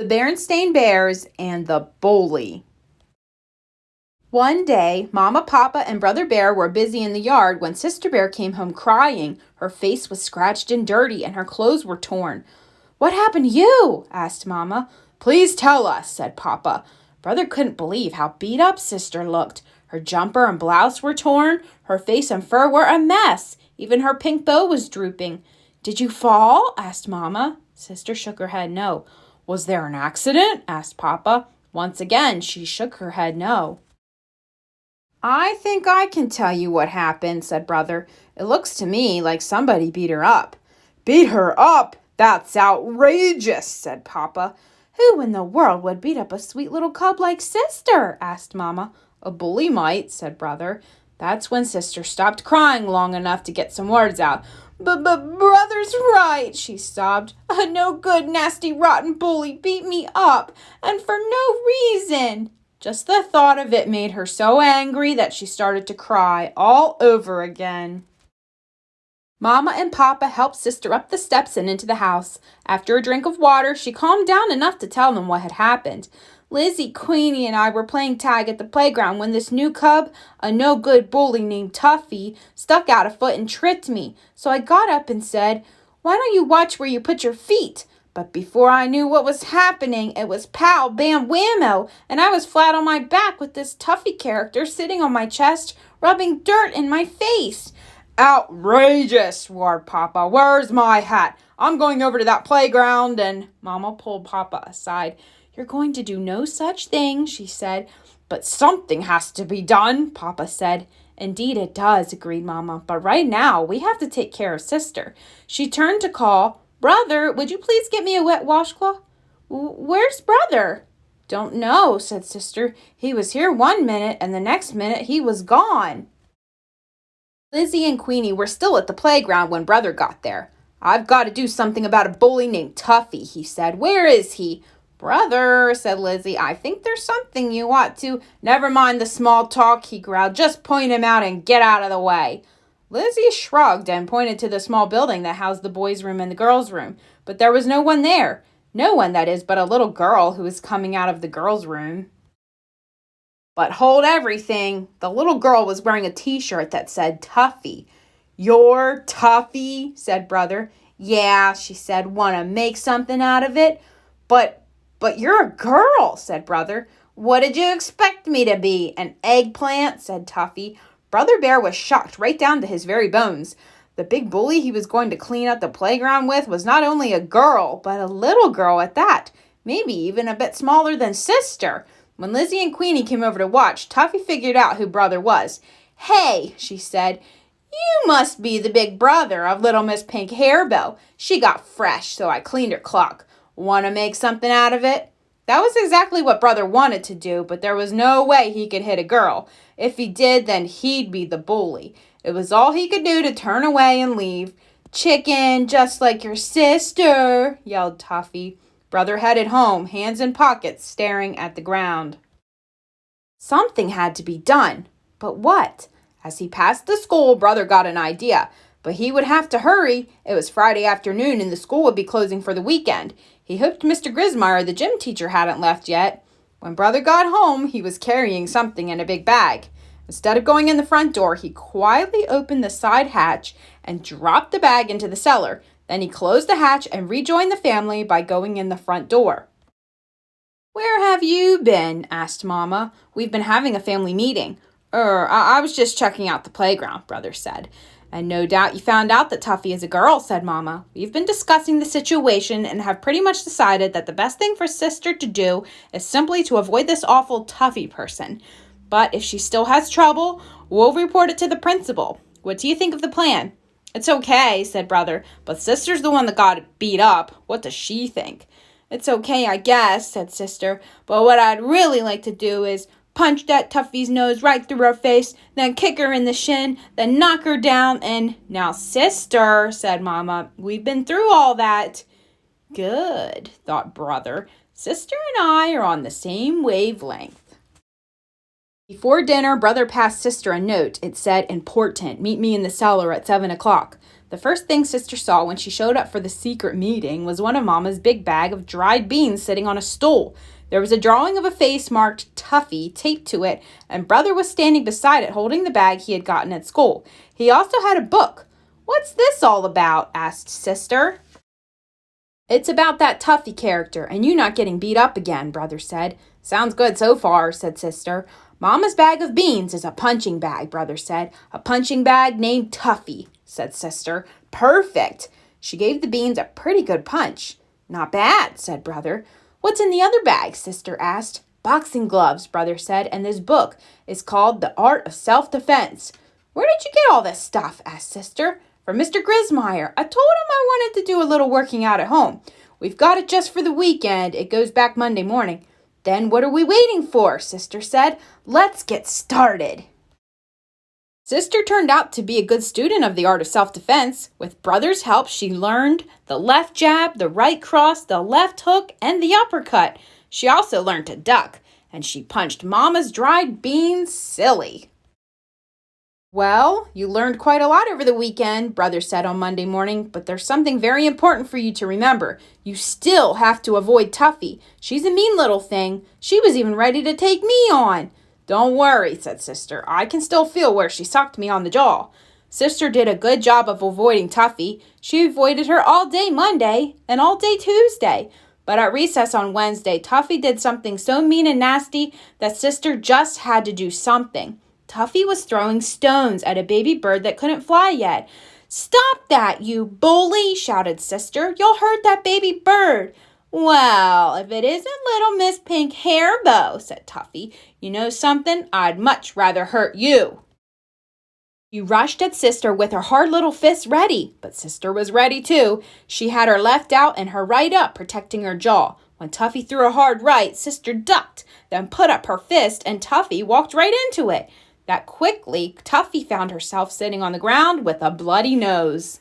The Berenstain Bears and the Bully. One day, Mama, Papa, and Brother Bear were busy in the yard when Sister Bear came home crying. Her face was scratched and dirty, and her clothes were torn. "What happened to you?" asked Mama. "Please tell us," said Papa. Brother couldn't believe how beat up Sister looked. Her jumper and blouse were torn. Her face and fur were a mess. Even her pink bow was drooping. "Did you fall?" asked Mama. Sister shook her head no. "Was there an accident?" asked Papa. Once again, she shook her head no. "I think I can tell you what happened," said Brother. "It looks to me like somebody beat her up." "Beat her up? That's outrageous," said Papa. "Who in the world would beat up a sweet little cub like Sister?" asked Mama. "A bully might," said Brother. That's when Sister stopped crying long enough to get some words out. But Brother's right," she sobbed. "A no good, nasty, rotten bully beat me up, and for no reason." Just the thought of it made her so angry that she started to cry all over again. Mama and Papa helped Sister up the steps and into the house. After a drink of water, she calmed down enough to tell them what had happened. "Lizzie, Queenie, and I were playing tag at the playground when this new cub, a no-good bully named Tuffy, stuck out a foot and tripped me. So I got up and said, 'Why don't you watch where you put your feet?' But before I knew what was happening, it was pow, bam, whammo, and I was flat on my back with this Tuffy character sitting on my chest, rubbing dirt in my face." "Outrageous," roared Papa. "Where's my hat? I'm going over to that playground," and Mama pulled Papa aside. "You're going to do no such thing," she said. "But something has to be done," Papa said. "Indeed it does," agreed Mama. "But right now, we have to take care of Sister." She turned to call, "Brother, would you please get me a wet washcloth?" "Where's Brother?" "Don't know," said Sister. "He was here one minute, and the next minute he was gone." Lizzie and Queenie were still at the playground when Brother got there. "I've got to do something about a bully named Tuffy," he said. "Where is he?" "Brother," said Lizzie, "I think there's something you ought to—" "Never mind the small talk," he growled. "Just point him out and get out of the way." Lizzie shrugged and pointed to the small building that housed the boys' room and the girls' room, but there was no one there. No one, that is, but a little girl who was coming out of the girls' room. But hold everything. The little girl was wearing a t-shirt that said Tuffy. "You're Tuffy?" said Brother. "Yeah," she said. "Want to make something out of it?" But you're a girl," said Brother. "What did you expect me to be? An eggplant?" said Tuffy. Brother Bear was shocked right down to his very bones. The big bully he was going to clean up the playground with was not only a girl, but a little girl at that, maybe even a bit smaller than Sister. When Lizzie and Queenie came over to watch, Tuffy figured out who Brother was. "Hey," she said, "you must be the big brother of little Miss Pink Hairbow. She got fresh, so I cleaned her clock. Want to make something out of it?" That was exactly what Brother wanted to do, but there was no way he could hit a girl. If he did, then he'd be the bully. It was all he could do to turn away and leave. "Chicken, just like your sister," yelled Tuffy. Brother headed home, hands in pockets, staring at the ground. Something had to be done. But what? As he passed the school, Brother got an idea. But he would have to hurry. It was Friday afternoon and the school would be closing for the weekend. He hoped Mr. Grismeyer, the gym teacher, hadn't left yet. When Brother got home, he was carrying something in a big bag. Instead of going in the front door, he quietly opened the side hatch and dropped the bag into the cellar. Then he closed the hatch and rejoined the family by going in the front door. "Where have you been?" asked Mama. "We've been having a family meeting." I was just checking out the playground," Brother said. "And no doubt you found out that Tuffy is a girl," said Mama. "We've been discussing the situation and have pretty much decided that the best thing for Sister to do is simply to avoid this awful Tuffy person. But if she still has trouble, we'll report it to the principal. What do you think of the plan?" "It's okay," said Brother, "but Sister's the one that got beat up. What does she think?" "It's okay, I guess," said Sister, "but what I'd really like to do is punch that Tuffy's nose right through her face, then kick her in the shin, then knock her down, and—" "Now, Sister," said Mama, "we've been through all that." Good, thought Brother. Sister and I are on the same wavelength. Before dinner, Brother passed Sister a note. It said, "Important. Meet me in the cellar at 7 o'clock." The first thing Sister saw when she showed up for the secret meeting was one of Mama's big bag of dried beans sitting on a stool. There was a drawing of a face marked Tuffy taped to it, and Brother was standing beside it holding the bag he had gotten at school. He also had a book. "What's this all about?" asked Sister. "It's about that Tuffy character, and you not getting beat up again," Brother said. "Sounds good so far," said Sister. "Mama's bag of beans is a punching bag," Brother said. "A punching bag named Tuffy," said Sister. "Perfect." She gave the beans a pretty good punch. "Not bad," said Brother. "What's in the other bag?" Sister asked. "Boxing gloves," Brother said, "and this book is called The Art of Self-Defense." "Where did you get all this stuff?" asked Sister. "From Mr. Grismeyer. I told him I wanted to do a little working out at home. We've got it just for the weekend. It goes back Monday morning." "Then what are we waiting for?" Sister said. "Let's get started." Sister turned out to be a good student of the art of self-defense. With Brother's help, she learned the left jab, the right cross, the left hook, and the uppercut. She also learned to duck, and she punched Mama's dried beans silly. "Well, you learned quite a lot over the weekend," Brother said on Monday morning, "but there's something very important for you to remember. You still have to avoid Tuffy. She's a mean little thing. She was even ready to take me on." "Don't worry," said Sister. "I can still feel where she sucked me on the jaw." Sister did a good job of avoiding Tuffy. She avoided her all day Monday and all day Tuesday. But at recess on Wednesday, Tuffy did something so mean and nasty that Sister just had to do something. Tuffy was throwing stones at a baby bird that couldn't fly yet. "Stop that, you bully!" shouted Sister. "You'll hurt that baby bird." "Well, if it isn't little Miss Pink Hairbow," said Tuffy. "You know something? I'd much rather hurt you." She rushed at Sister with her hard little fists ready, but Sister was ready too. She had her left out and her right up, protecting her jaw. When Tuffy threw a hard right, Sister ducked, then put up her fist, and Tuffy walked right into it. That quickly, Tuffy found herself sitting on the ground with a bloody nose.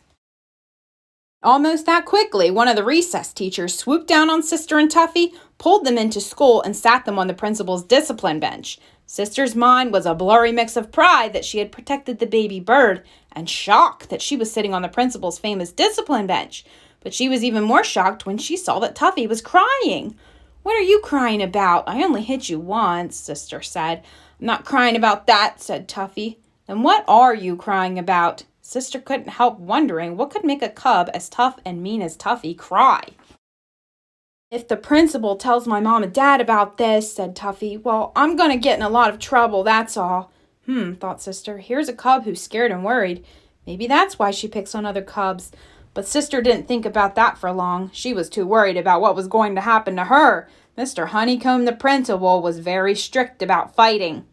Almost that quickly, one of the recess teachers swooped down on Sister and Tuffy, pulled them into school, and sat them on the principal's discipline bench. Sister's mind was a blurry mix of pride that she had protected the baby bird and shock that she was sitting on the principal's famous discipline bench. But she was even more shocked when she saw that Tuffy was crying. "What are you crying about? I only hit you once," Sister said. "I'm not crying about that," said Tuffy. "Then what are you crying about?" Sister couldn't help wondering what could make a cub as tough and mean as Tuffy cry. "If the principal tells my mom and dad about this," said Tuffy, "well, I'm going to get in a lot of trouble, that's all." Thought Sister. Here's a cub who's scared and worried. Maybe that's why she picks on other cubs. But Sister didn't think about that for long. She was too worried about what was going to happen to her. Mr. Honeycomb, the principal, was very strict about fighting.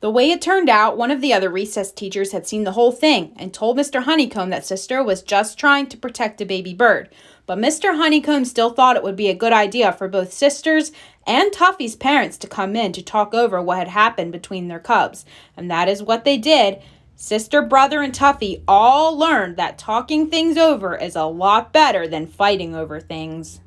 The way it turned out, one of the other recess teachers had seen the whole thing and told Mr. Honeycomb that Sister was just trying to protect a baby bird. But Mr. Honeycomb still thought it would be a good idea for both Sister's and Tuffy's parents to come in to talk over what had happened between their cubs. And that is what they did. Sister, Brother, and Tuffy all learned that talking things over is a lot better than fighting over things.